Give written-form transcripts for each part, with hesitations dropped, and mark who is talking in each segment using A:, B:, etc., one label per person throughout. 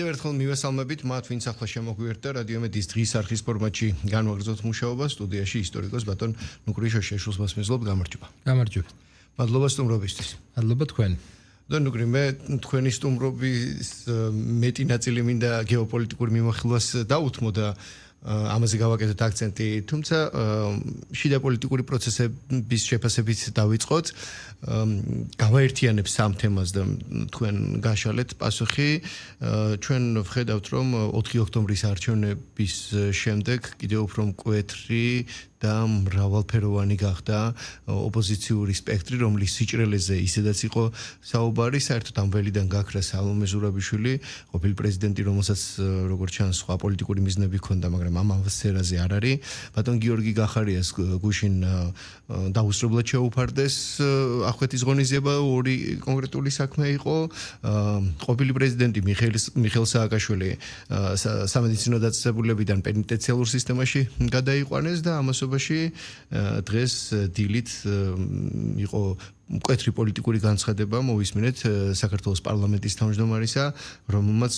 A: კიდევ ერთხელ მივესალმებით მათ, ვინც ახლა შემოგვიერთდა რადიომედის დღის არხის ფორმატში განვაგრძოთ მუშაობა სტუდიაში ისტორიკოს ბატონ ნუკრი შეშულს მოსმენლობ გამარჯობა.
B: გამარჯობა.
A: მადლობა სტუმრობისთვის.
B: მადლობა თქვენ.
A: ნუკრი მე თქვენი სტუმრობის მეტი ნაწილი მინდა გეოპოლიტიკური მიმოხილვას დაუთმო და ამაზე გავაკეთოთ აქცენტი, თუმცა შიდა პოლიტიკური პროცესების შეფასებით დავიწყოთ. გავაერთიანებ სამ თემას და თქვენ გაშალეთ პასუხი. ჩვენ ვხედავთ, რომ 4 ოქტომბრის არჩევნების შემდეგ კიდევ უფრო მკვეთრი და მრავალფეროვანი გახდა ოპოზიციური სპექტრი, რომლის სიჭრელეზე ისედაც იყო საუბარი, საერთოდ ამ ველიდან გაქრა სალომე ზურაბიშვილი, ყოფილი პრეზიდენტი, რომელსაც როგორც ჩანს, სხვა პოლიტიკური მიზნები ჰქონდა, მაგრამ ამ სფეროზე არ არის. ბატონ გიორგი გახარიას გუშინ დაუსრულებლად შეუფარდეს ახვითის ღონისძიება, ორი კონკრეტული საქმე იყო. ყოფილი პრეზიდენტი მიხეილ სააკაშვილი სამედიცინო დაწესებულებიდან პენიტენციალურ სისტემაში გადაიყვანეს და ამასობაში დღეს დილით იყო მკვეთრი პოლიტიკური განცხადება, მოვისმინეთ საქართველოს პარლამენტის თავმჯდომარისა, რომელმაც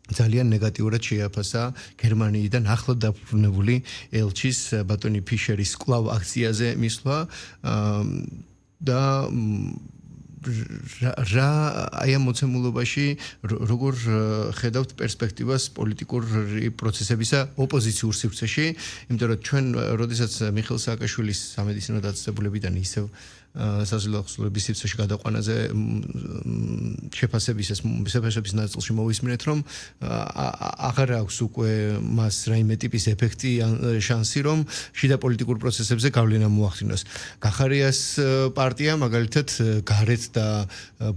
A: ძალიან ნეგატიურად შეაფასა გერმანიიდან ახლად დაბრუნებული ელჩის ბატონი ფიშერის კვლავ აქციაზე მისვლა და რა აი ამ მოცემულობაში როგორ ხედავთ პერსპექტივას პოლიტიკური პროცესებისა ოპოზიციურ სივრცეში, იმიტომ რომ ჩვენ როდესაც მიხეილ სააკაშვილის სამედიცინო დაწესებულებიდან ისევ საზღვაო ხსოვების სივრცეში გადაყვანაზე შეფასების ნაწილში მოვისმინეთ, რომ აღარ აქვს უკვე მას რაიმე ტიპის ეფექტი ან შანსი, რომ შიდა პოლიტიკურ პროცესებზე გავლენა მოახდინოს. გახარიას პარტია მაგალითად გარეთ და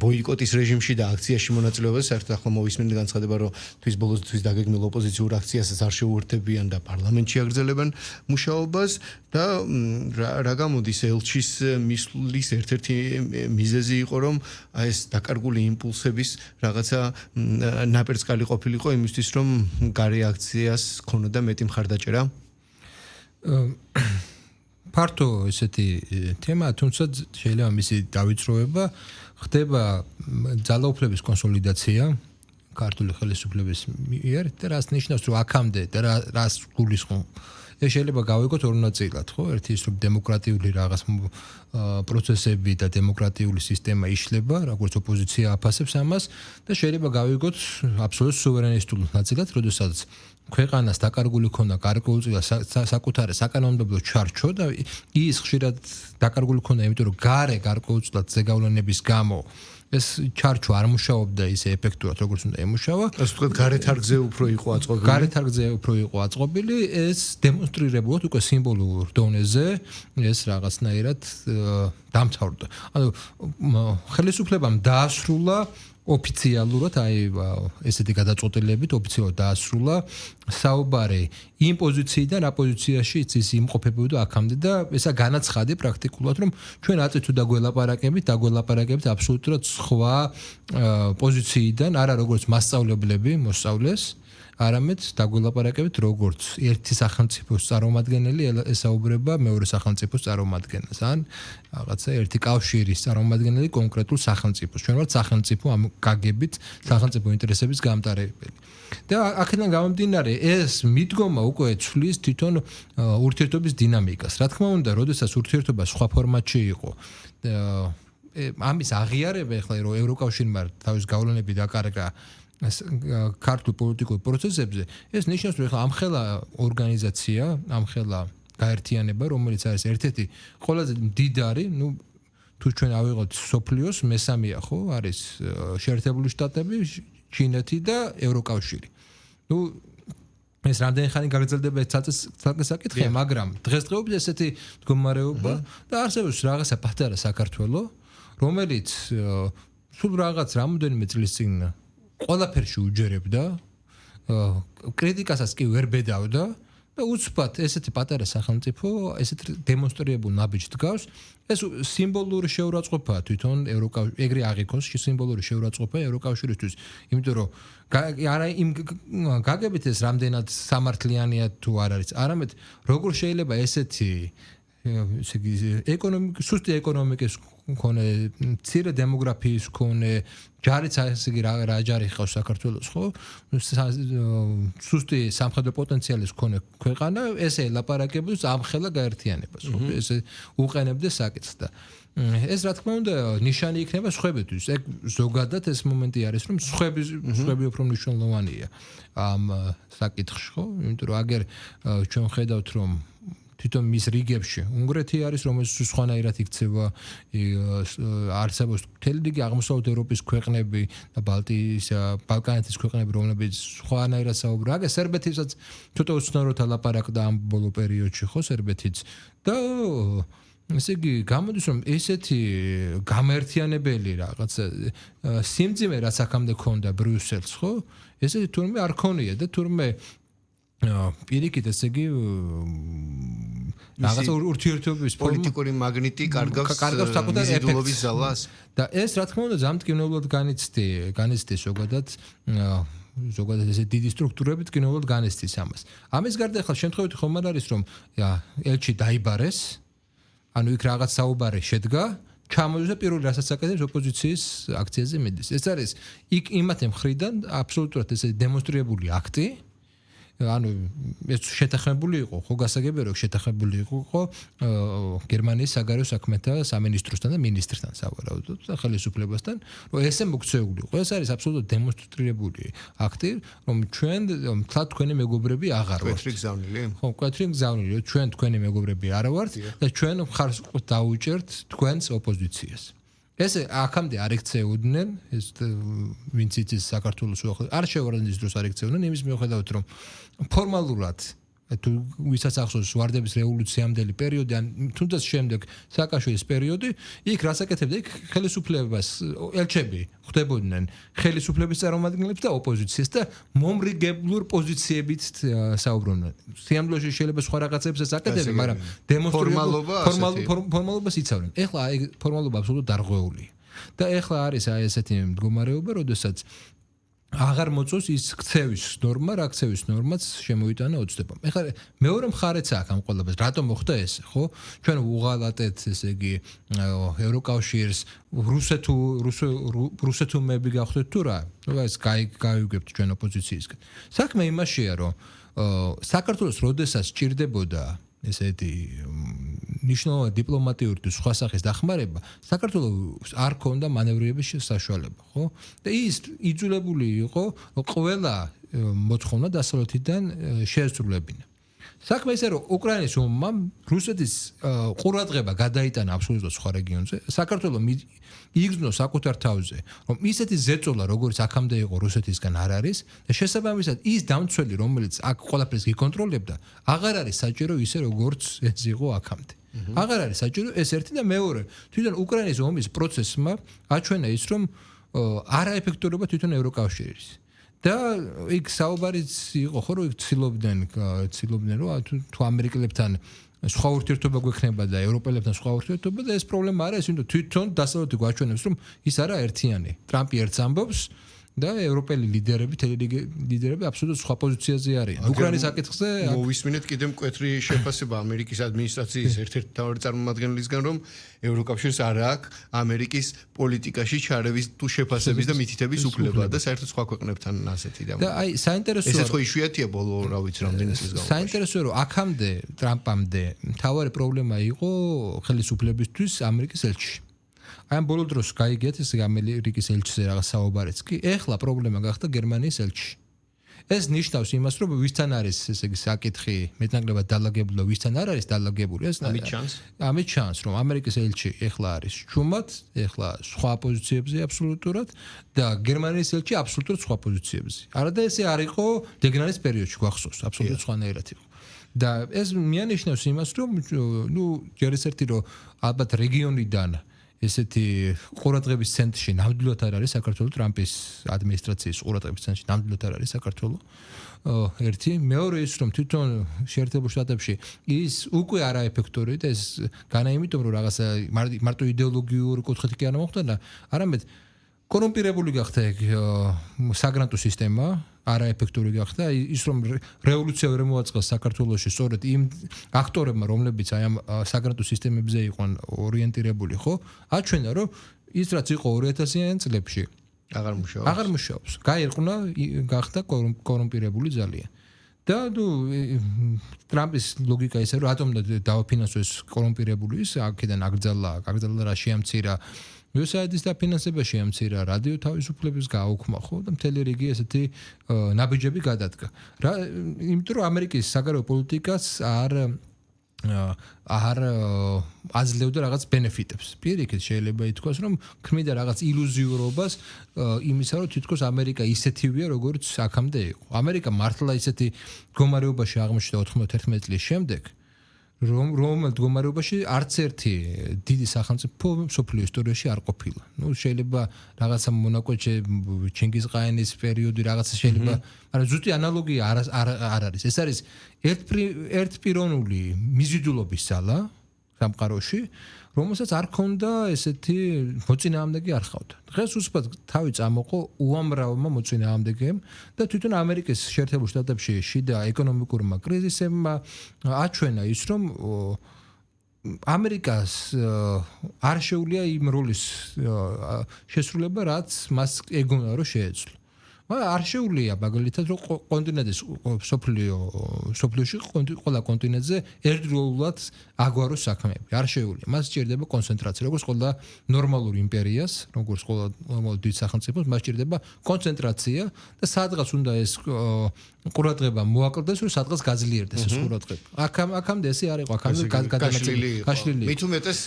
A: ბოიკოტის რეჟიმში და აქციაში მონაწილეობას საერთოდ ახლა მოვისმინეთ განცხადება, რომ თვის ბოლოს თვის დაგეგმილ ოპოზიციურ აქციასაც არ შეუერთებიან და პარლამენტში აგრძელებენ მუშაობას და რა გამოდის ელჩის მისვლის ერთ-ერთი მიზეზი იყო, რომ ეს დაკარგული იმპულსების რაღაცა ნაპერწკალი ყოფილიყო იმისთვის, რომ გარე აქციას ქონოდა მეტი მხარდაჭერა.
B: ფართო ესეთი თემა, თუმცა შეიძლება მისი დავიწროება, ხდება ძალაუფლების კონსოლიდაცია ქართული ხელისუფლების მიერ და რას ნიშნავს, რომ აქამდე და რას გულისხმობ. ეს შეიძლება გავიგოთ ორ ნაწილად, ხო? ერთი ის რომ დემოკრატიული რაღაც პროცესები და დემოკრატიული სისტემა იშლება, როგორც ოპოზიცია აფასებს ამას და შეიძლება გავიგოთ აბსოლუტურ სუვერენისტულ ნაწილად, როდესაც ქვეყანას დაკარგული ქონდა გარკვეულწილად საკუთარი საკანონმდებლო ჩარჩო და ის ხშირად დაკარგული ქონდა, იმიტომ რომ გარე გარკვეულწილად ზეგავლენების გამო ეს ჩარჩო არ მუშაობდა ისე ეფექტურად, როგორც უნდა ემუშავა.
A: ასე ვთქვათ, გარეთ არგზე უფრო იყო აწყობილი.
B: გარეთ არგზე უფრო იყო აწყობილი, ეს დემონსტრირებულად უკვე სიმბოლურ დონეზე ეს რაღაცნაირად დამთავრდა. ანუ ხელისუფლებამ დაასრულა ოფიციალურად, აი ესეთი გადაწყვეტილებით ოფიციალურად დაასრულა საუბარი იმ პოზიციიდან აპოზიციაში ის იმყოფებოდა აქამდე და ესა განაცხადი პრაქტიკულად, რომ ჩვენ აწე თუ დაგველაპარაკებით აბსოლუტურად სხვა პოზიციიდან, არა როგორც მასწავლებლები მოსწავლეს, არამედ დაგველაპარაკებით როგორც ერთი სახელმწიფოს წარმომადგენელი ესაუბრება მეორე სახელმწიფოს წარმომადგენელს, ან რაღაცა ერთი კავშირის წარმომადგენელი კონკრეტულ სახელმწიფოს. ჩვენ ვართ სახელმწიფო ამ გაგებით, სახელმწიფო ინტერესების გამტარებელი. და აქედან გამომდინარე, ეს მიდგომა უკვე ცვლის თვითონ ურთიერთობის დინამიკას. რა თქმა უნდა, როდესაც ურთიერთობა სხვა ფორმატში იყო, ამის აღიარება ახლა რომ ევროკავშირმა თავის გავლენები დაკარგა ქართულ პოლიტიკურ პროცესებზე, ეს ნიშნავს, რომ ახლა ამხელა ორგანიზაცია, ამხელა გაერთიანება, რომელიც არის ერთ-ერთი ყველაზე მდიდარი, თუ ჩვენ ავიღოთ სოფლიოს მესამეა, ხო, არის შეერთებული შტატები, ჩინეთი და ევროკავშირი. ეს რამდენი ხანი გაგრძელდება ეს საკითხი, მაგრამ დღესდღეობით ესეთი მდგომარეობა და არსებობს რაღაცა პატარა საქართველო, რომელიც სულ რაღაც რამოდენიმე წლის წინ ყველაფერში უჯერებდა, კრიტიკასაც კი ვერ ბედავდა და უცბად ესეთი პატარა სახელმწიფო ესეთ დემონსტრირებულ ნაბიჯს დგავს. ეს სიმბოლური შეურაცხყოფაა თვითონ ეგრე აღიქოს სიმბოლური შეურაცხყოფა ევროკავშირისთვის, იმიტომ რომ არა იმ გაგებით ეს რამდენად სამართლიანია თუ არ არის, არამედ როგორ შეიძლება ესეთი ესე იგი სუსტი ეკონომიკის მქონე, მცირე დემოგრაფიის მქონე, ჯარიც ესე იგი რა ჯარი ხავს საქართველოს, ხო? სუსტი სამხედრო პოტენციალის მქონე ქვეყანა, ესე ელაპარაკებდეს ამ ხელა გაერთიანებას, ხო? ესე უყენებდეს საკითხს და ეს რა თქმა უნდა ნიშანი იქნება სხვებისთვის. ეგ ზოგადად ეს მომენტი არის, რომ სხვები უფრო მნიშვნელოვანია ამ საკითხში, ხო? იმიტომ რომ აგერ ჩვენ ხედავთ, რომ თვითონ მის რიგებში უნგრეთი არის, რომელიც სხვანაირად იქცევა, არსებობს მთელი რიგი აღმოსავლეთ ევროპის ქვეყნები და ბალკანეთის ქვეყნები, რომლებიც სხვანაირად საუბრობენ. აგერ სერბეთისაც ცოტა უცნაურად ალაპარაკდა ამ ბოლო პერიოდში, ხო, სერბეთიც და ესე იგი გამოდის რომ ესეთი გამერთიანებელი რაღაც სიმძიმე რაც აქამდე ქონდა ბრიუსელს, ხო? ესეთი თურმე არ ქონია და თურმე პირიქით ესე იგი რაღაც ურთიერთობის
A: პოლიტიკური მაგნიტი კარგავს საკუთარ ეფექტის ზალას
B: და ეს რა თქმა უნდა ზამთკივნეულად განიცდის ზოგადად ესე დიდი სტრუქტურებით კინოულად განიცდის ამას. ამის გარდა ახლა შემთხვევით ხომ არ არის რომ ელჩი დაიბარეს, ანუ იქ რაღაც საუბარი შედგა, ჩამოდის და პირველი რასაც აკეთებს ოპოზიციის აქციაზე მიდის. ეს არის იქ იმათი მხრიდან აბსოლუტურად ესე დემონსტრირებული აქტი, ანუ ეს შეთანხმებული იყო, ხო გასაგებია რომ შეთანხმებული იყო გერმანიის საგარეო საქმეთა სამინისტროსთან და მინისტრთან სავარაუდოდ და ხელისუფლებასთან, რომ ესე მოქცეული იყო. ეს არის აბსოლუტურად დემონსტრირებული აქტი, რომ ჩვენ თლად თქვენი მეგობრები აღარ ვართ.
A: კვეთრი გზავნილი? ხო,
B: კვეთრი გზავნილი, ჩვენ თქვენი მეგობრები არ ვართ და ჩვენ მხარს დავუჭერთ თქვენს ოპოზიციას. ეს აქამდე არ ექცეუდნენ, ეს ვინც იცის საქართველოს არ შევარდნის დროს არ ექცეუდნენ, იმის მიუხედავად რომ ფორმალურად თუ ვისაც ახსოვს ვარდების რევოლუციამდელი პერიოდი ან თუნდაც შემდეგ სააკაშვილის პერიოდი, იქ რას აკეთებდა? იქ ხელისუფლებას ელჩები ხვდებოდნენ ხელისუფლების წარმომადგენლებს და ოპოზიციას და მომრიგებლურ პოზიციებით საუბრობდნენ. სიამბლოში შეიძლება სხვა რაღაცებს ეს აკეთებდნენ, მაგრამ ფორმალობას იცავდნენ. ეხლა აი ფორმალობა აბსოლუტურად დარღვეულია. და ეხლა არის აი ესეთი მდგომარეობა, როდესაც აღარ მოწოს ის ქცევის ნორმა, რა ქცევის ნორმაც შემოიტანა ოცნებამ. ეხლა მეორე მხარეც აქვს ამ ყველაფერს. რატომ მოხდა ესე, ხო? ჩვენ უღალატეთ, ესე იგი, ევროკავშირს, რუსეთუმები გავხდეთ თუ რა? ეს გაიგებთ ჩვენ ოპოზიციისგან. საქმე იმაშია, რომ საქართველოს როდესაც ჭირდებოდა ესეთი ნიშნულოვანი დიპლომატიური თუ სხვა სახის დახმარება, საქართველოს არ ქონდა მანევრირების საშუალება, ხო? და ის იძულებული იყო ყველა მოთხოვნა დასავლეთიდან შეესრულებინა. საქმე ისე რომ უკრაინის ომმა რუსეთის ყურადღება გადაიტანა აბსოლუტურად სხვა რეგიონზე, საქართველოს იგრძნო საკუთარ თავზე, რომ ისეთი ზეწოლა, როგორც აქამდე იყო რუსეთისგან არ არის და შესაბამისად ის დამცველი, რომელიც აქ ყველაფერს გიკონტროლებდა, აღარ არის საჭირო ისე როგორც ეს იყო აქამდე. აღარ არის საჭირო ეს ერთი და მეორე. თვითონ უკრაინის ომის პროცესმა აჩვენა ის, რომ არაეფექტურობა თვითონ ევროკავშირის. და იქ საუბარიც იყო ხო რომ იქ ცდილობდნენ რომ თუ ამერიკელებთან სხვა ურთიერთობა გვექნება და ევროპელებთან სხვა ურთიერთობა და ეს პრობლემა არა, იმიტომ თვითონ დასავლეთი გვაჩვენებს რომ ის არა ერთიანი. ტრამპი ერთს ამბობს და ევროპელი ლიდერები აბსოლუტურად სხვა პოზიციაზე არიან. უკრაინის საკითხზე
A: მოვისმინეთ კიდე მკვეთრი შეფასება ამერიკის ადმინისტრაციის ერთ-ერთი მთავარი წარმომადგენლისგან, რომ ევროკავშირს არ აქვს ამერიკის პოლიტიკაში ჩარევის თუ შეფასების და მითითების უფლება და საერთოდ სხვა ქვეყნებთან ასეთი და
B: აი საინტერესოა
A: ეს ხო იშვიათია ბოლო რა ვიცი რამდენი წლის განმავლობაში.
B: საინტერესოა რომ აქამდე ტრამპამდე მთავარი პრობლემა იყო ხელისუფლებისთვის ამერიკის ელჩი. აი ამ ბოლო დროს გაიგეთ ეს ამერიკის ელჩზე რაღაც საუბარიც კი, ეხლა პრობლემა გახდა გერმანიის ელჩი. ეს ნიშნავს იმას, რომ ვისთან არის ესე იგი საკითხი მეტნაკლებად დალაგებული, ვისთან არ არის დალაგებული, ეს ამით ჩანს, რომ ამერიკის ელჩი ეხლა არის ჩუმად, ეხლა სხვა პოზიციებზე აბსოლუტურად და გერმანიის ელჩი აბსოლუტურად სხვა პოზიციებზე. არადა ესე არ იყო დეგნარის პერიოდში გვახსოვს, აბსოლუტურად სხვანაირად იყო. და ეს მიანიშნავს იმას, რომ ჯერ ეს ერთი რომ ალბათ რეგიონიდან ესეთი ყურადღების ცენტრში ნამდვილად არ არის საქართველოს ტრამპის ადმინისტრაციის ყურადღების ცენტრში ნამდვილად არ არის საქართველოს. ერთი, მეორე ის რომ თვითონ შეერთებულ შტატებში ის უკვე არაეფექტური და ეს განა იმიტომ რომ რაღაცა მარტო იდეოლოგიური კუთხით კი არ მოხდა, არამედ კორუმპირებული გახდა საგრანტო სისტემა, არაეფექტური გახდა, ის რომ რევოლუცია ვერ მოაწყდა საქართველოში სწორედ იმ აქტორებმა, რომლებიც აი ამ საგრანტო სისტემებზე იყვნენ ორიენტირებული, ხო? აჩვენა, რომ ის რაც იყო 2000-იან წლებში აღარ მუშაობს. გაერყნა, გახდა კორუმპირებული ძალიან. და ტრამპის ლოგიკა ისე რომ რატომ დავაფინანსოს კორუმპირებული ის აქედან აკრძალა რა შეამცირა ვებსაიტის დაფინანსება შეამცირა რადიო თავისუფლების გააუქმა ხო და მთელი რიგი ესეთი ნაბიჯები გადადგა. იმიტომ რომ ამერიკის საგარეო პოლიტიკას არ აძლევდა რაღაც ბენეფიტებს. პირიქით შეიძლება ითქვას, რომ ქმნიდა რაღაც ილუზიურობას იმისა, რომ თითქოს ამერიკა ისეთივეა, როგორც აქამდე იყო. ამერიკა მართლა ისეთი მდგომარეობაში აღმოჩნდა 91 წლის შემდეგ, რომ მდგომარეობაში არც ერთი დიდი სახელმწიფო მსოფლიო ისტორიაში არ ყოფილა. შეიძლება რაღაცა მონაკოჩე ჩინგიზ-ყაენის პერიოდი რაღაცა შეიძლება, მაგრამ ზუსტი ანალოგია არ არის. ეს არის ერთპიროვნული მიზიდულობის ძალა სამყაროში, რომელსაც არ ქონდა ესეთი მოწინააღმდეგე არ ხავდა. დღეს უცბად თავი წამოყო უამრავმა მოწინააღმდეგემ და თვითონ ამერიკის შეერთებულ შტატებში შიდა ეკონომიკურმა კრიზისებმა აჩვენა ის, რომ ამერიკას არ შეუძლია იმ როლის შესრულება, რაც მას ეგონა რომ შეეძლო. არ შეუძლია მაგალითად რომ კონტინენტის სოფლიოში ყველა კონტინენტზე ერთდროულად აგვაროს საქმეები. არ შეუძლია. მას სჭირდება კონცენტრაცია, როგორც ყველა ნორმალურ იმპერიას, როგორც ყველა ნორმალურ დიდ სახელმწიფოს, მას სჭირდება კონცენტრაცია და სადღაც უნდა ეს ყურადღება მოაკლდეს, რომ სადღაც გაძლიერდეს ეს ყურადღება. აქამდე ესე არ იყო, აქამდე გაშლილი.
A: მით უმეტეს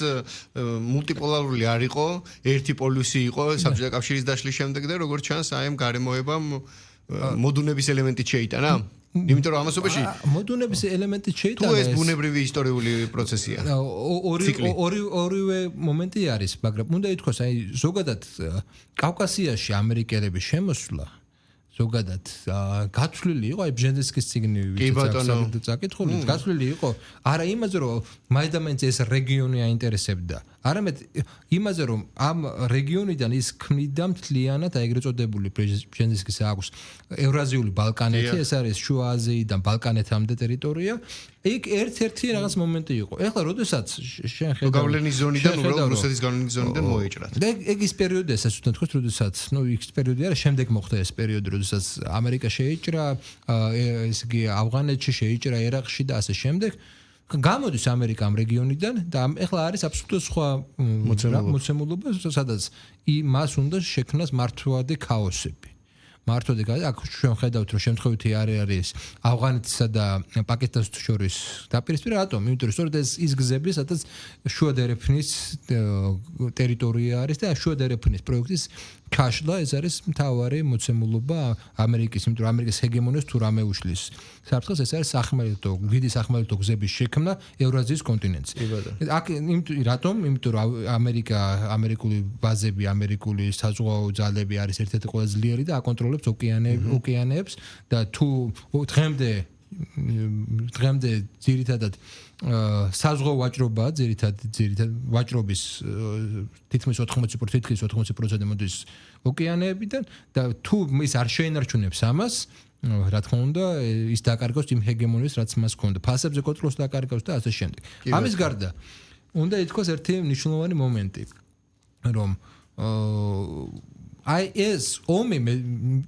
A: მულტიპოლარული არ იყო, ერთი პოლუსი იყო საბჭოთა კავშირის დაშლის შემდეგ და როგორც ჩანს, აი ამ გარემოებამ მოდუნების ელემენტი შეიტანა. იმიტომ რომ ამასობაში
B: მოდუნების ელემენტი შეიტანა
A: თუ ეს ბუნებრივი ისტორიული პროცესია.
B: ორივე მომენტი არის, მაგრამ უნდა ითქვას, აი ზოგადად კავკასიაში ამერიკელების შემოსვლა ზოგადად გაცვლილი იყო, აი ბჟენდესკის ციგნი ვიცით საკითხული, გაცვლილი იყო არა იმაზე, რომ მაინც ეს რეგიონი აინტერესებდა, არამედ იმაზე, რომ ამ რეგიონიდან ის ქმნიდა მთლიანად ეგრეთ წოდებული ბჟენდესკის აქვს ევრაზიული ბალკანეთი, ეს არის შუა აზიიდან ბალკანეთამდე ტერიტორია. იქ ერთ-ერთი რაღაც მომენტი იყო. ეხლა როდესაც შენ ხედავ
A: გავლენის ზონიდან უბრალოდ რუსეთის გავლენის ზონიდან მოეჭრათ.
B: და ეგ ის პერიოდი ესაც უნდა თქვა, როდესაც ის პერიოდი არა, შემდეგ მოხდა ეს პერიოდი, როდესაც ამერიკა შეიჭრა, ესე იგი ავღანეთში შეიჭრა, ერაყში და ასე შემდეგ. გამოდის ამერიკა ამ რეგიონიდან და ეხლა არის აბსოლუტურად სხვა მოცემულობა, სადაც მას უნდა შექმნას მართვადი ქაოსები. მართვადი აქ ჩვენ ხედავთ, რომ შემთხვევითი არის ავღანეთსა და პაკისტანს შორის დაპირისპირება, რატომ? იმიტომ რომ სწორედ ის გზები, სადაც შუა დერეფნის ტერიტორია არის და შუა დერეფნის პროექტის ქაშლა ეს არის მთავარი მოცემულობა ამერიკის, იმიტომ რომ ამერიკის ჰეგემონიას თუ რამე უშლის საფრთხეს, ეს არის დიდი სახმელეთო გზების შექმნა ევრაზიის კონტინენტზე. აქ რატომ? იმიტომ რომ ამერიკული ბაზები, ამერიკული საზღვაო ძალები არის ერთ-ერთი ყველაზე ძლიერი და აკონტროლებს ოკეანეებს და თუ დღემდე ძირითადად საზღვაო ვაჭრობა, ძირითად ვაჭრობის თითქმის 80% მოდის ოკეანეებიდან და თუ ის არ შეენარჩუნებს ამას, რა თქმა უნდა, ის დაკარგავს იმ ჰეგემონიას, რაც მას ჰქონდა. ფასებზე კონტროლს დაკარგავს და ასე შემდეგ. ამის გარდა უნდა ითქვას ერთი მნიშვნელოვანი მომენტი, რომ აი ეს ომი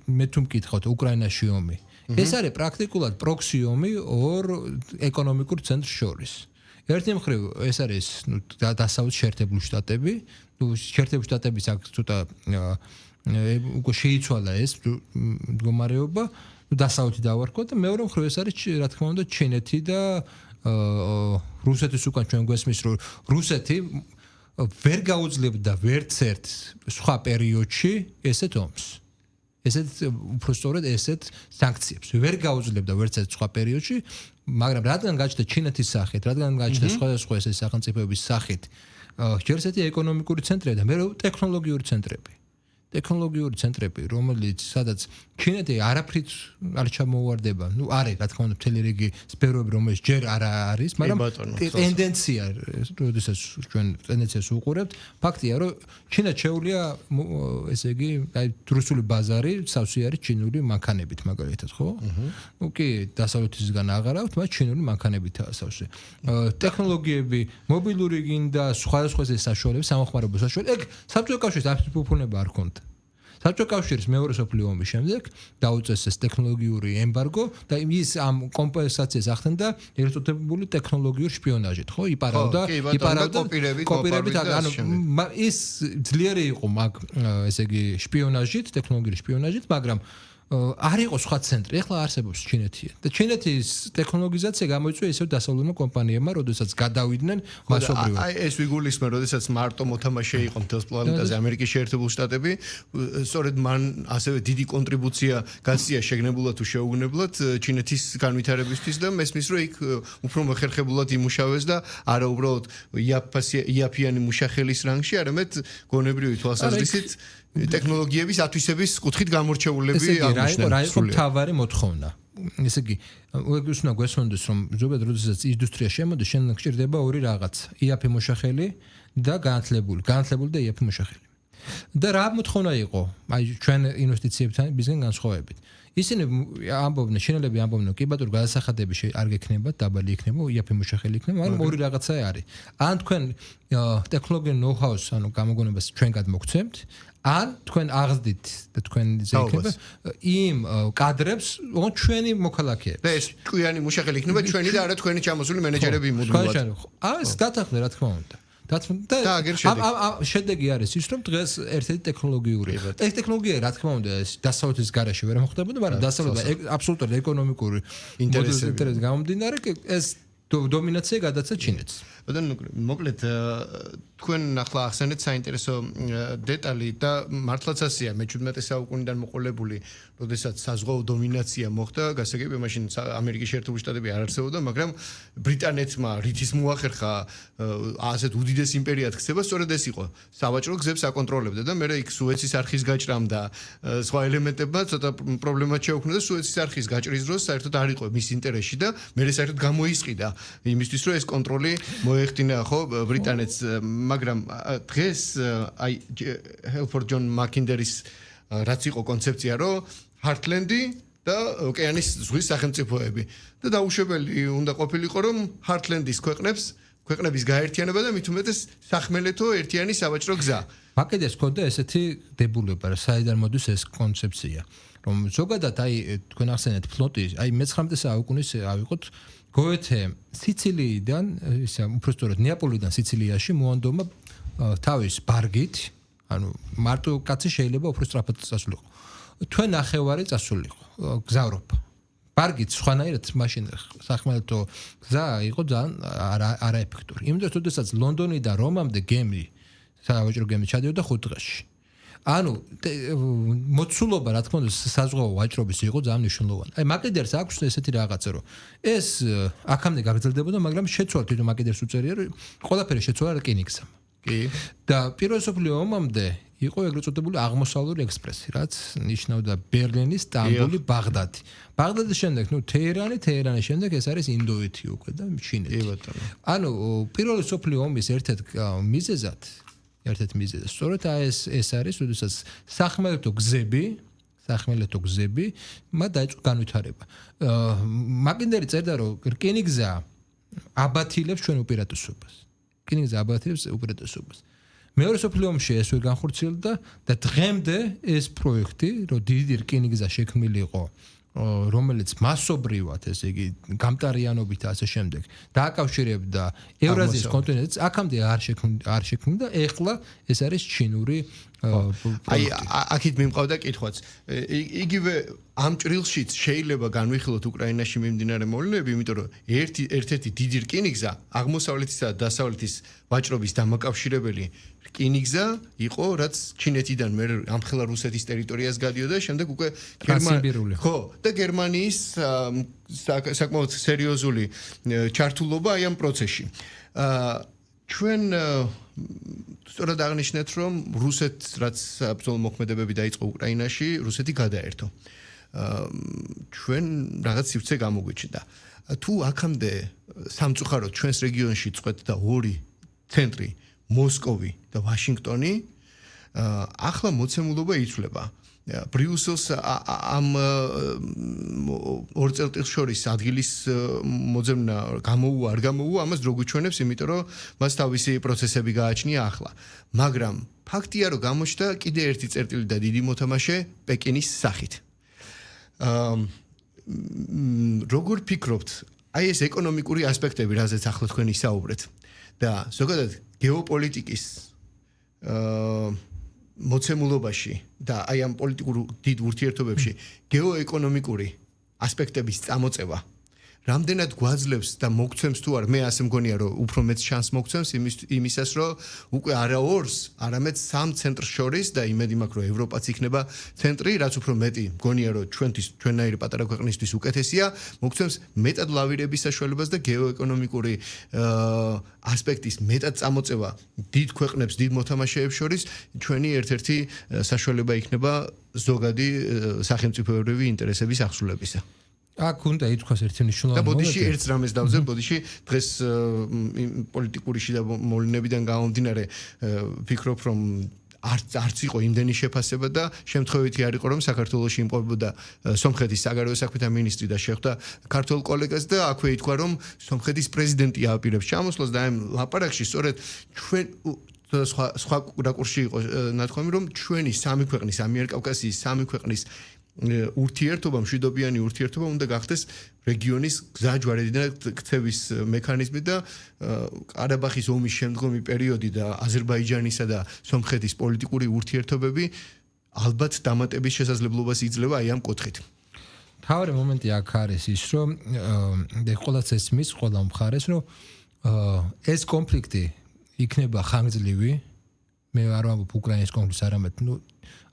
B: მე თუ მკითხავთ უკრაინაში ომი ეს არის პრაქტიკულად პროქსი ომი ორ ეკონომიკურ ცენტრს შორის. ერთი მხრივ ეს არის დასავლეთ შეერთებული შტატები, შეერთებული შტატების აქ ცოტა უკვე შეიცვალა ეს მდგომარეობა, დასავლეთი დავარქვა და მეორე მხრივ ეს არის რა თქმა უნდა ჩინეთი და რუსეთის უკან ჩვენ გვესმის რომ რუსეთი ვერ გაუძლებდა ვერცერთ სხვა პერიოდში ესეთ ომს. ესეთ უბრალოდ ესეთ სანქციებს ვერ გაუძლებდა ვერცერთ სხვა პერიოდში, მაგრამ რადგან გაჩნდა ჩინეთის სახით, რადგან გაჩნდა სხვადასხვა ესეთი სახელმწიფოების სახით, ჯერ ესეთი ეკონომიკური ცენტრები და მეორე ტექნოლოგიური ცენტრები. ტექნოლოგიური ცენტრები, რომელიც სადაც ჩინეთი არაფრით არ ჩამოუვარდება. არის, რა თქმა უნდა, მთელი რიგი სფეროები, რომელიც ჯერ არ არის, მაგრამ ტენდენცია, როდესაც ჩვენ ტენდენციას უყურებთ, ფაქტია, რომ ჩინეთს შეუძლია, ესე იგი, აი რუსული ბაზარი სავსე არის ჩინური მანქანებით, მაგალითად, ხო? კი, დასავლეთისგან აღარ აქვს, მაგრამ ჩინური მანქანებითაა სავსე. ტექნოლოგიები, მობილური გინდა, სხვადასხვა საშუალებები, სამხმარებლო საშუალებები, ეგ საბჭოთა კავშირის აბსოლუტური უფლება არ ქონდა. საბჭოთა კავშირის მეორე მსოფლიო ომის შემდეგ დაუწესეს ტექნოლოგიური ემბარგო და ის ამ კომპენსაციას ახდენდა ეგრეთ წოდებული ტექნოლოგიური შპიონაჟით, ხო? იპარავდა კოპირებით, ანუ ის ძლიერი იყო მაგ ესე იგი შპიონაჟით, ტექნოლოგიური შპიონაჟით, მაგრამ არ იყო სხვა ცენტრი, ეხლა არსებობს ჩინეთია. და ჩინეთის ტექნოლოგიზაცია გამოიწვია ისევ დასავლურმა კომპანიებმა, როდესაც გადავიდნენ მასობრივად.
A: აი ეს ვიგულისმე, როდესაც მარტო მოთამაშე იყო მთელს პლანეტაზე ამერიკის შეერთებული შტატები, სწორედ მან ასევე დიდი კონტრიბუცია გასწია შეგნებულად თუ შეუგნებლად ჩინეთის განვითარებისთვის და მესმის რომ იქ უფრო მოხერხებულად იმუშავეს და არა უბრალოდ იაფიანი მუშახელის რანგში, არამედ გონებრივი თვალსაზრისით ტექნოლოგიების ათვისების კუთხით გამორჩეულები აღმოჩნდნენ.
B: რა იყო თავარი მოთხოვნა? ესე იგი, ეგ უნდა გვესვენდეს, რომ ზოგადად როდესაც ინდუსტრია შემოდის, შენ გჭირდება ორი რაღაც: იაფი მუშახელი და განათლებული და იაფი მუშახელი. და რა მოთხოვნა იყო? აი ჩვენ ინვესტიციებთან ბიზნესთან განსხვავებით. ისინი ამბობდნენ, ჩინელები ამბობდნენ, კი ბატონო, გადასახადები არ გექნება, დაბალი იქნება, იაფი მუშახელი იქნება, მაგრამ ორი რაღაცა არის. ან თქვენ ტექნოლოგიურ ნოუ-ჰაუს, ანუ გამოგონებას ჩვენ გადმოგცემთ, ან თქვენ აღზრდით და თქვენ ზეიქნება იმ კადრებს, ჩვენი მოქალაქეებს.
A: და ეს ჭკვიანი მუშახელი იქნება ჩვენი და არა თქვენი ჩამოსული მენეჯერები იმუდმივად.
B: ეს დათანხმდა, რა თქმა უნდა. და შედეგი არის ის, რომ დღეს ერთ-ერთი ტექნოლოგიური. ეს ტექნოლოგია, რა თქმა უნდა, დასავლეთის garaში ვერ მოხდებოდა, მაგრამ დასავლეთის აბსოლუტურად ეკონომიკური ინტერესის გამომდინარე, ეს დომინაცია გადაცა ჩინეთს.
A: მოკლედ თქვენ ახლა ახსენეთ საინტერესო დეტალი და მართლაც ასეა მე-17 საუკუნიდან მოყოლებული, როდესაც საზღვაო დომინაცია მოხდა, გასაგებია მაშინ ამერიკის შეერთებული შტატები არ არსებობდა, მაგრამ ბრიტანეთმა რითის მოახერხა ასეთ უდიდეს იმპერიად ქცევა, სწორედ ეს იყო. სავაჭრო გზებს აკონტროლებდა და მე იქ სუეცის არხის გაჭრამ და სხვა ელემენტებმა ცოტა პრობლემად შეუქმნა და სუეცის არხის გაჭრის დროს საერთოდ არ იყო მის ინტერესში და მე საერთოდ გამოისყიდა იმისთვის, რომ ეს კონტროლი მოეხდინა ხო ბრიტანეთს, მაგრამ დღეს აი ჰელფორდ ჯონ მაკინდერის რაც იყო კონცეფცია, რომ ჰარტლენდი და ოკეანის ზღვის სახელმწიფოები და დაუშვებელი უნდა ყოფილიყო, რომ ჰარტლენდის ქვეყნების გაერთიანება და მით უმეტეს სახმელეთო ერთიანი სავაჭრო გზა.
B: მაკინდერს ჰქონდა ესეთი დებულება, საიდან მოდის ეს კონცეფცია, რომ ზოგადად აი თქვენ ახსენეთ ფლოტი, აი მე-19 საუკუნის ავიღოთ გოეთე სიცილიიდან, ისა უბრალოდ ნეაპოლიდან სიცილიაში მოანდომა თავის ბარგით, ანუ მარტო კაცი შეიძლება უფრო სწრაფად წასულიყო. თქვენ ნახევარი წასულიყო, გზავრობა. ბარგით სხვანაირად მაშინ სახმელეთო გზა იყო ძალიან არაეფექტური. იმიტომ რომ შესაძაც ლონდონიდან რომამდე გემი, სავაჭრო გემი ჩადიოდა 5 დღეში. ანუ მოცულობა, რა თქმა უნდა, საზღვაო ვაჭრობის იყო ძალიან მნიშვნელოვანი. აი მაკინდერს აქვს ესეთი რაღაცა, რომ ეს აქამდე გაგრძელდებოდა, მაგრამ შეცვალა თვითონ მაკინდერს უწერია, რომ ყველაფერი შეცვალა რკინიგზამ.
A: კი.
B: და პირველ მსოფლიო ომამდე იყო ეგრეთ წოდებული აღმოსავლური ექსპრესი, რაც ნიშნავდა ბერლინი, სტამბული, ბაღდადი. ბაღდადის შემდეგ, თეირანის შემდეგ ეს არის ინდოეთი უკვე და ჩინეთი. ანუ პირველ მსოფლიო ომის ერთ-ერთ მიზეზად სწორედ ეს არის, როდესაც სახმელეთო გზები მათ დაიწყო განვითარება. მაკინდერი წერდა, რომ რკინიგზა აბათილებს ჩვენ უპირატესობას. მეორე მსოფლიო ომში ეს ვერ განხორციელდა და დღემდე ეს პროექტი, რომ დიდი რკინიგზა შექმნილიყო, რომელიც მასობრივად, ესე იგი, გამტარიანობით და ასე შემდეგ, დააკავშირებდა ევრაზიის კონტინენტს, აქამდე არ შექმნიდა, ეხლა ეს არის ჩინური
A: აი აქეთ მიმყავდა კითხვაც. იგივე ამ ჭრილშიც შეიძლება განვიხილოთ უკრაინაში მიმდინარე მოვლენები, იმიტომ რომ ერთ-ერთი დიდი რკინიგზა აღმოსავლეთისა და დასავლეთის ვაჭრობის დამაკავშირებელი რკინიგზა იყო, რაც ჩინეთიდან მე ამხელა რუსეთის ტერიტორიას გადიოდა, შემდეგ უკვე და გერმანიის საკმაოდ სერიოზული ჩართულობა აი ამ პროცესში. ჩვენ სწორად აღნიშნეთ, რომ რუსეთს რაც ბრძოლა მოქმედებები დაიწყო უკრაინაში, რუსეთი გადაერთო. ჩვენ რაღაც სივრცე გამოგვიჩნდა. თუ აქამდე სამწუხაროდ ჩვენს რეგიონში წყვეთ და ორი ცენტრი, მოსკოვი და ვაშინგტონი, ახლა მოცემულობა იცვლება. ბრიუსელს ამ ორ წელწადს შორის ადგილის მოძებნა გამოუვა არ გამოუვა, ამას დრო გვიჩვენებს, იმიტომ რომ მას თავისი პროცესები გააჩნია ახლა. მაგრამ ფაქტია, რომ გამოჩნდა კიდე ერთი წერტილი და დიდი მოთამაშე პეკინის სახით. როგორ ფიქრობთ, აი ეს ეკონომიკური ასპექტები, რაზეც ახლა თქვენ ისაუბრეთ და ზოგადად გეოპოლიტიკის მოცემულობაში და აი ამ პოლიტიკურ დიდ ურთიერთობებში გეოეკონომიკური ასპექტების წამოწევა რამდენად გვაძლევს და მოგცემს თუ არ მე ასე მგონია რომ უფრო მეც შანსს მოგცემს იმისას რომ უკვე არა ორს არამედ სამ ცენტრს შორის და იმედი მაქვს რომ ევროპაც იქნება ცენტრი რაც უფრო მეტი მგონია რომ ჩვენნაირი პატარა ქვეყნისთვის უკეთესია მოგცემს მეტად ლავირების საშუალებას და გეოეკონომიკური ასპექტის მეტად წამოწევა დიდ ქვეყნებს დიდ მოთამაშეებს შორის ჩვენი ერთ-ერთი საშუალება იქნება ზოგადი სახელმწიფოებრივი ინტერესების აღსრულებისა
B: აქ უნდა ითქვას ერთი მნიშვნელოვანი
A: და ბოდიში ერთ რამეს დავზე ბოდიში დღეს პოლიტიკური შიდა მოვლენებიდან გამომდინარე ვფიქრობ რომ არც იყო იმდენი შეფასება და შემთხვევითი არ იყო რომ საქართველოში იმყოფებოდა სომხეთის საგარეო საქმეთა მინისტრი და შეხვდა ქართულ კოლეგას და აქვე ითქვა რომ სომხეთის პრეზიდენტი აპირებს ჩამოსვლას და ამ ლაპარაკში სწორედ ჩვენ სხვა რაკურსში იყო ნათქვამი რომ ჩვენი სამი ქვეყნის ამიერკავკასიის სამი ქვეყნის ურთიერთობა მშვიდობიანი ურთიერთობა უნდა გახდეს რეგიონის გზაჯვარედინა ქცევის მექანიზმი და ყარაბაღის ომის შემდგომი პერიოდი და აზერბაიჯანისა და სომხეთის პოლიტიკური ურთიერთობები ალბათ დამატების შესაძლებლობას იძლევა აი ამ კუთხით.
B: თავი მომენტი აქ არის ის რომ ყველაც ესმის ყველა მხარეს რომ ეს კონფლიქტი იქნება ხანგრძლივი მე არ ვამბობ უკრაინის კონფლიქტს არამედ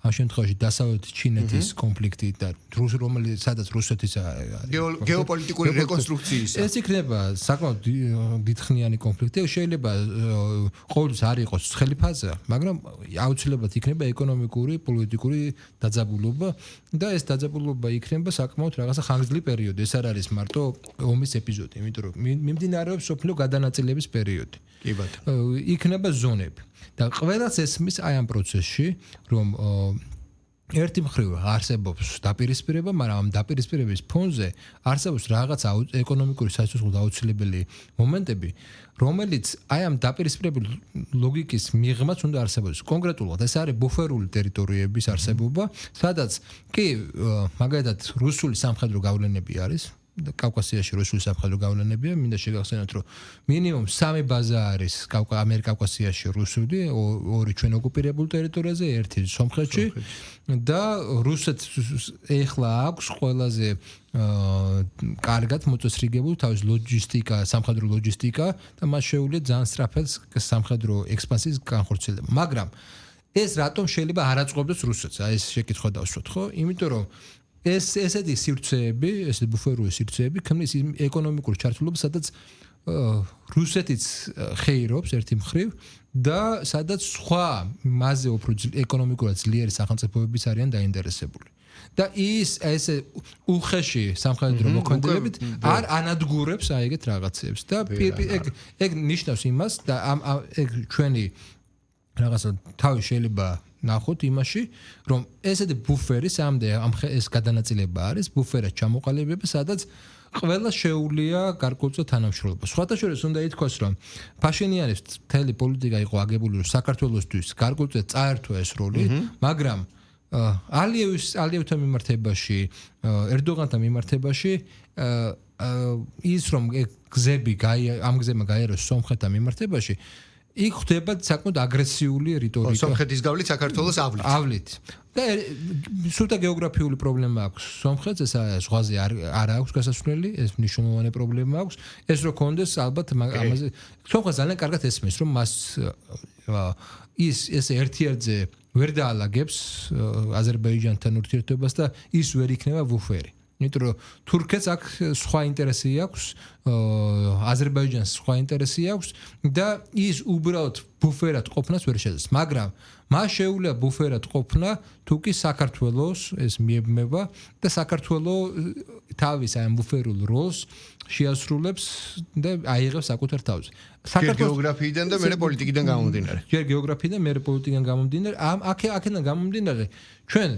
B: ამ შემთხვევაში დასავლეთ ჩინეთის კონფლიქტი და სადაც რუსეთის
A: გეოპოლიტიკური რეკონსტრუქციის
B: ეს იქნება საკმაოდ დიდხნიანი კონფლიქტი შეიძლება ყოველთვის არ იყოს ცხელი ფაზა მაგრამ აუცილებლად იქნება ეკონომიკური პოლიტიკური დაძაბულობა და ეს დაძაბულობა იქნება საკმაოდ რაღაცა ხანგრძლივი პერიოდი ეს არ არის მარტო ომის ეპიზოდი იმიტომ რომ მიმდინარეობს სოფლიო გადანაწილების პერიოდი
A: კი ბატონო
B: იქნება ზონები და ყველას ესმის აი ამ პროცესში რომ ერთი მხრივ არსებობს დაპირისპირება, მაგრამ ამ დაპირისპირების ფონზე არსებობს რაღაც ეკონომიკური სასიცოცხლო აუცილებელი მომენტები, რომელიც აი ამ დაპირისპირების ლოგიკის მიღმაც უნდა არსებობდეს. კონკრეტულად ეს არის ბუფერული ტერიტორიების არსებობა, სადაც კი მაგალითად რუსული სამხედრო გავლენები არის კავკასიაში რუსული სამხედრო გავლენებია, მინდა შეგახსენოთ, რომ მინიმუმ 3 ბაზა არის ამიერკავკასიაში რუსული, 2 ჩვენ ოკუპირებულ ტერიტორიაზე, 1 სომხეთში და რუსეთს ეხლა აქვს ყველაზე კარგად მოწესრიგებული თავის ლოჯისტიკა, სამხედრო ლოჯისტიკა და მას შეუძლია ძალიან სწრაფად სამხედრო ექსპანსიის განხორციელება. მაგრამ ეს რატომ შეიძლება არ აწყობდეს რუსეთს? აი ეს შეკითხვა დავსვათ, ხო? იმიტომ რომ ესეთი სივრცეები, ესეთი ბუფერული სივრცეები ქმნის ეკონომიკური ჩართულობას, სადაც რუსეთიც ხეირობს ერთი მხრივ და სადაც სხვა მასზე უფრო ეკონომიკურად ძლიერი სახელმწიფოებიც არიან დაინტერესებული. და ეს უხეში სამხედრო მოქმედებებით არ ანადგურებს აი ეგეთ რაღაცებს და ეგ ნიშნავს იმას და ეგ ჩვენი რაღაცა თავი შეიძლება ნახოთ იმაში, რომ ესეთი ბუფერი სამდე ეს გადანაწილება არის, ბუფერად ჩამოყალიბება, სადაც ყველა შეუძლია გარკვეულწილად თანამშრომლობა. სხვათა შორის უნდა ითქვას, რომ ფაშინიანის მთელი პოლიტიკა იყო აგებული, რომ საქართველოსთვის გარკვეულწილად წაერთვა ეს როლი, მაგრამ ალიევთან მიმართებაში, ერდოღანთან მიმართებაში ის რომ ამ გზებმა გაიაროს სომხეთთან მიმართებაში იქ ხდება საკმაოდ აგრესიული რიტორიკა.
A: სომხეთის გავლით საქართველოს
B: ავლით. და სულთა გეოგრაფიული პრობლემა აქვს სომხეთს, ეს ზღვაზე არ აქვს გასასვლელი, ეს მნიშვნელოვანი პრობლემა აქვს. ეს რო კონდეს ალბათ ამაზე სომხეთს ძალიან კარგად ესმის, რომ მას ეს ერთ-ერთზე ვერ დაალაგებს აზერბაიჯანთან ურთიერთობას და ის ვერ იქნება ბუფერი. იმიტომ რომ თურქეთს აქ სხვა ინტერესი აქვს, აზერბაიჯანს სხვა ინტერესი აქვს და ის უბრალოდ ბუფერად ყოფნას ვერ შეძლებს. მაგრამ მას შეუძლია ბუფერად ყოფნა თუ კი საქართველოს ეს მიებმება და საქართველოს თავის ამ ბუფერულ როლს შეასრულებს და აიღებს საკუთარ თავზე.
A: გეოგრაფიიდან და მეორე პოლიტიკიდან გამომდინარე.
B: ჯერ გეოგრაფიიდან, მეორე პოლიტიკიდან გამომდინარე, აქედან გამომდინარე ჩვენ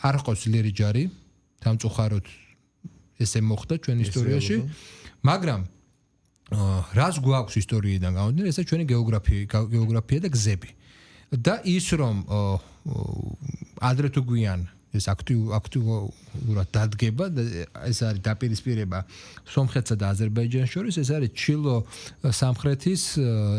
B: არ ყავს ძლიერი ჯარი, სამწუხაროდ ესე მოხდა ჩვენ ისტორიაში, მაგრამ რას გვაქვს ისტორიიდან გამომდინარე, ესა ჩვენი გეოგრაფია და გზები. და ის რომ ადრე თუ გვიან ეს აქტიურად დადგება და ეს არის დაპირისპირება სომხეთსა და აზერბაიჯანს შორის, ეს არის ჩილო სამხრეთის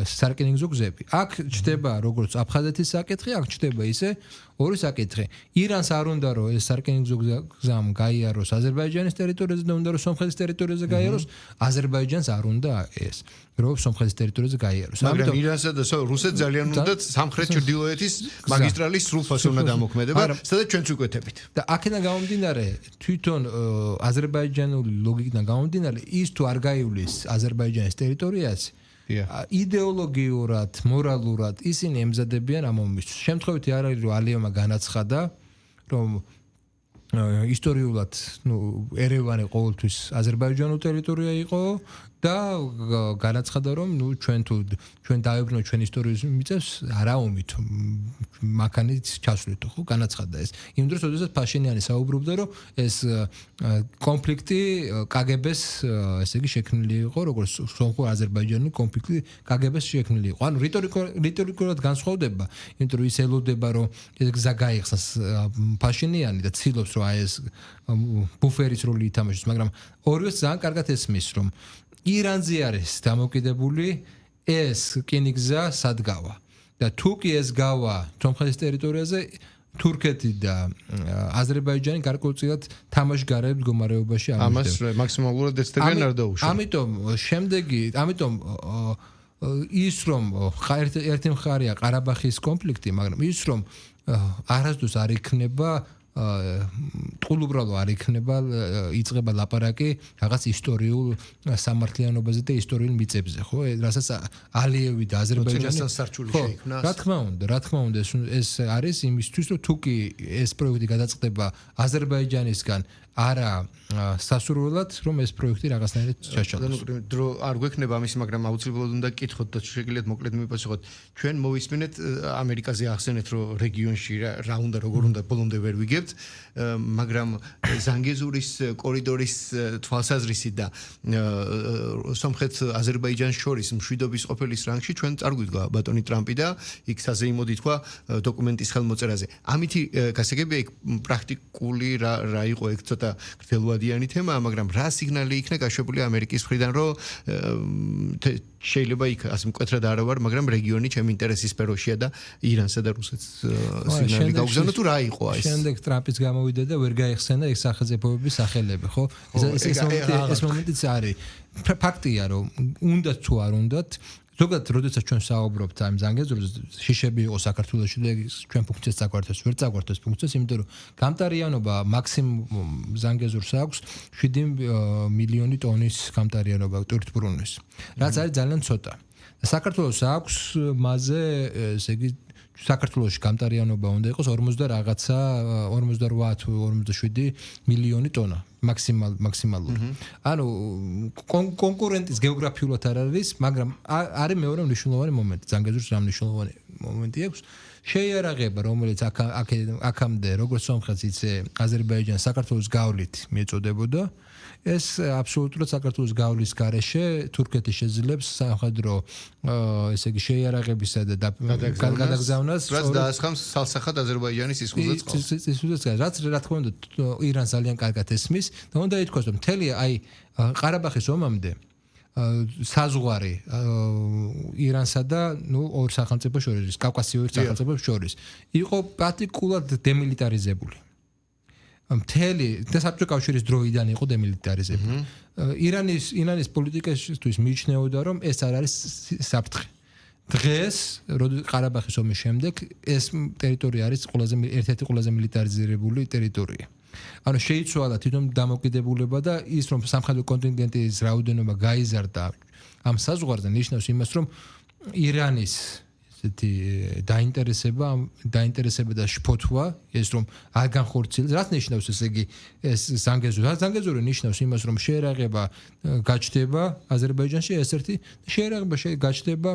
B: სარკინიგზო გზები. აქ ჩდება როგორც აფხაზეთის საკითხი, აქ ჩდება ისე ორი საკითხი. ირანს არ უნდა რომ ეს სარკინიგზო გზამ გაიაროს აზერბაიჯანის ტერიტორიაზე და უნდა რომ სომხეთის ტერიტორიაზე გაიაროს, აზერბაიჯანს არ უნდა ეს რომ სომხეთის ტერიტორიაზე გაიაროს.
A: მაგრამ ირანსა და რუსეთს ძალიან უნდათ სამხრეთ ჩრდილოეთის მაგისტრალის სრულფასი უნდა დამოქმედება, სადაც ჩვენც ვიკვეთებით.
B: და აქედან გამომდინარე, თვითონ აზერბაიჯანული ლოგიკიდან გამომდინარე, ის თუ არ გაივლის აზერბაიჯანის ტერიტორიაზე, იდეოლოგიურად, მორალურად ისინი ემზადებიან ამ ომისთვის. შემთხვევითი არ არის რომ ალიევმა განაცხადა, რომ ისტორიულად, ერევანი ყოველთვის აზერბაიჯანული ტერიტორია იყო და განაცხადა რომ ჩვენ დავებნო ჩვენ ისტორიის მიწებს არა ომით მაქანით ჩასვლით ხო განაცხადა ეს. იმ დროს როდესაც ფაშინიანი საუბრობდა რომ ეს კონფლიქტი KGB-ს ესე იგი შექმნილი იყო როგორც სომხურ-აზერბაიჯანული კონფლიქტი KGB-ს შექმნილი იყო. ანუ რიტორიკულად განსხვავდება, იმიტომ რომ ის ელოდება რომ ეს გზა გაიხსნას ფაშინიანი და ცდილობს რომ აი ეს ბუფერის როლი ითამაშოს, მაგრამ ორივეს ძალიან კარგად ესმის რომ ირანზე არის დამოკიდებული ეს რკინიგზა სადგავა და თუ კი ეს გავა სომხეთის ტერიტორიაზე თურქეთი და აზერბაიჯანი გარკვეულწილად თამაშგარებს მდგომარეობაში არ
A: ამას მაქსიმალურად ეცდებიან არ დაუშვათ.
B: ამიტომ ის რომ ერთი მხარეა ყარაბახის კონფლიქტი, მაგრამ ის რომ არასდროს არ იქნება ტყუილუბრალო არ იქნება იწყება ლაპარაკი რაღაც ისტორიულ სამართლიანობაზე და ისტორიულ მიწებზე, ხო? რასაც ალიევი და აზერბაიჯანი
A: სარჩული შეიქმნა.
B: რა თქმა უნდა, ეს არის იმისთვის, რომ თუ კი ეს პროექტი გადაწყდება აზერბაიჯანისგან არა სასურველად, რომ ეს პროექტი რაღაცნაირად ჩაჩალოს.
A: დრო არ გვექნება ამის, მაგრამ აუცილებლად უნდა გკითხოთ და შეგიძლიათ მოკლედ მიპასუხოთ. ჩვენ მოვისმინეთ ამერიკაზე ახსენეთ, რომ რეგიონში რა უნდა, როგორ უნდა ბოლომდე ვერ ვიგებთ, მაგრამ ზანგეზურის კორიდორის თვალსაზრისით და სომხეთ-აზერბაიჯანს შორის მშვიდობის ყოფილის რანგში ჩვენ წარგვიდგა ბატონი ტრამპი და იქ საზეიმოდ ითქვა დოკუმენტის ხელმოწერაზე. ამითი გასაგებია იქ პრაქტიკული რა იყო ეგ ცოტა გრძელვადიანი თემაა, მაგრამ რა სიგნალი იქნა გაშვებული ამერიკის მხრიდან, რომ შეიძლება იქ ასე მკვეთრად არა ვარ, მაგრამ რეგიონი ჩემი ინტერესის სფეროშია და ირანსა და რუსეთს სიგნალი გაუგზავნო თუ რა იყო ეს.
B: შემდეგ ტრამპის გამოვიდა და ვერ გაიხსენა ეს სახელმწიფოების სახელები, ხო? ეს მომენტიც არის. ფაქტია, რომ უნდათ თუ არ უნდათ ზოგადად, როდესაც ჩვენ საუბრობთ ამ ზანგეზურზე, შიშები იყო საქართველოში და ჩვენ ფუნქციას წაგვართოს, ვერ წაგვართოს ფუნქციას, იმიტომ რომ გამტარიანობა მაქსიმუმ ზანგეზურს აქვს 7 მილიონი ტონის გამტარიანობა ტვირთბრუნვის. რაც არის ძალიან ცოტა. საქართველოს აქვს მასზე, ესე იგი საქართველოში გამტარიანობა უნდა იყოს 48 თუ 47 მილიონი ტონა მაქსიმალური. ანუ კონკურენტის გეოგრაფიულად არ არის, მაგრამ არის მეორე მნიშვნელოვანი მომენტი. ზანგეზურს რა მნიშვნელოვანი მომენტი აქვს? შეიარაღება, რომელიც აქამდე როგორც სომხეთს ისე აზერბაიჯანს საქართველოს გავლით მიეწოდებოდა, ეს აბსოლუტურად საქართველოს გავლის გარეშე თურქეთი შეძლებს სამხედრო ესე იგი შეიარაღებისა და გადაგზავნას,
A: რაც დაასხამს სალსახად აზერბაიჯანის
B: სისხლზე. რაც რა თქმა უნდა ირანს ძალიან კარგად ესმის და უნდა ითქვას, რომ მთელი აი ყარაბახის ომამდე საზღვარი ირანსა და ორ სახელმწიფოს შორის, კავკასიურ სახელმწიფოს შორის იყო პრაქტიკულად დემილიტარიზებული. მთელი საბჭოთა კავშირის დროიდან იყო დემილიტარიზებული. ირანის პოლიტიკაშთვის მიიჩნეოდა, რომ ეს არ არის საფრთხე დღეს ყარაბაღის ომის შემდეგ ეს ტერიტორია არის ერთ-ერთი ყველაზე მილიტარიზირებული ტერიტორია. ანუ შეიცვალა თვითონ დამოკიდებულება და ის რომ სამხედრო კონტინგენტის რაოდენობა გაიზარდა ამ საზღვარზე ნიშნავს იმას რომ ირანის ესეთი დაინტერესება და შფოთვა ეს რომ არ განხორციელდეს რაც ნიშნავს ესე იგი ეს ზანგეზური ნიშნავს იმას რომ შეერაღება გაჩნდება აზერბაიჯანში ეს-ერთი შეერაღება გაჩნდება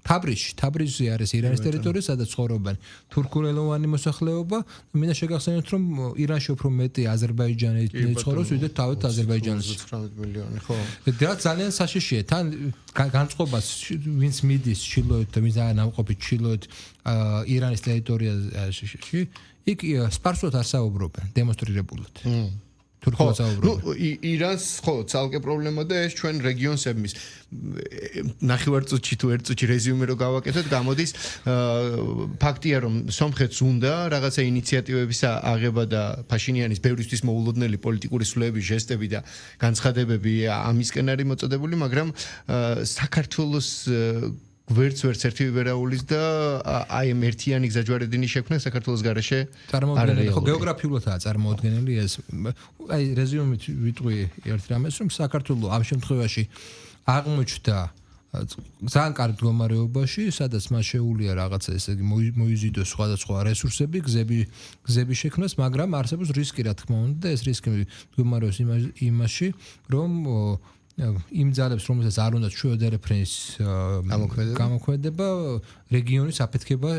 B: თაბრიზი არის ირანის ტერიტორია, სადაც ცხოვრობენ თურქულენოვანი მოსახლეობა. მინდა შეგახსენოთ, რომ ირანში უფრო მეტი აზერბაიჯანელი ცხოვრობს, ვიდრე თავად აზერბაიჯანში.
A: 19 მილიონი, ხო.
B: და ძალიან საშიშია. თან განწყობას ვინც მიდის ჩილოეთ და ვინც ნამყოფი ჩილოეთ ირანის ტერიტორიაზე, იქ სპარსულად არ საუბრობენ დემონსტრირებულად. თურქულად საუბრობენ.
A: ირანს ხო, ცალკე პრობლემა და ეს ჩვენ რეგიონსების ნახევარწუთში თუ ერთ წუთში რეზიუმე რო გავაკეთოთ, გამოდის ფაქტია რომ სომხეთს უნდა რაღაცა ინიციატივების აღება და ფაშინიანის ბევრისთვის მოულოდნელი პოლიტიკური სვლები, ჟესტები და განცხადებები ამისკენ არის მოწოდებული, მაგრამ საქართველოს ვერც ერთი ვერაულის და აი ამ ერთიანი გზაჯვარედინის შექმნა საქართველოს გარეშე
B: წარმოუდგენელი ხო გეოგრაფიულადაა წარმოუდგენელი ეს აი რეზიუმით ვიტყვი ერთ რამეს რომ საქართველოს ამ შემთხვევაში აღმოჩნდა ძალიან კარგ მდგომარეობაში სადაც მას შეუძლია რაღაცა ესე იგი მოიზიდოს სხვადასხვა რესურსები გზები შექმნას მაგრამ არსებობს რისკი რა თქმა უნდა და ეს რისკი მდგომარეობს იმაში რომ იმ ძალებს რომელსაც არ უნდა ჩვეულებრივ ფრენის გამოქმედება რეგიონის აფეთქება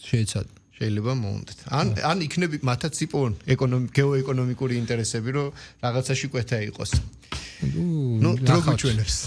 B: შეიძლება მოუნდეთ ან იქნები მათაც იპოვონ გეოეკონომიკური ინტერესები რომ რაღაცაში კვეთა იყოს ნუ დრო გვიჩვენებს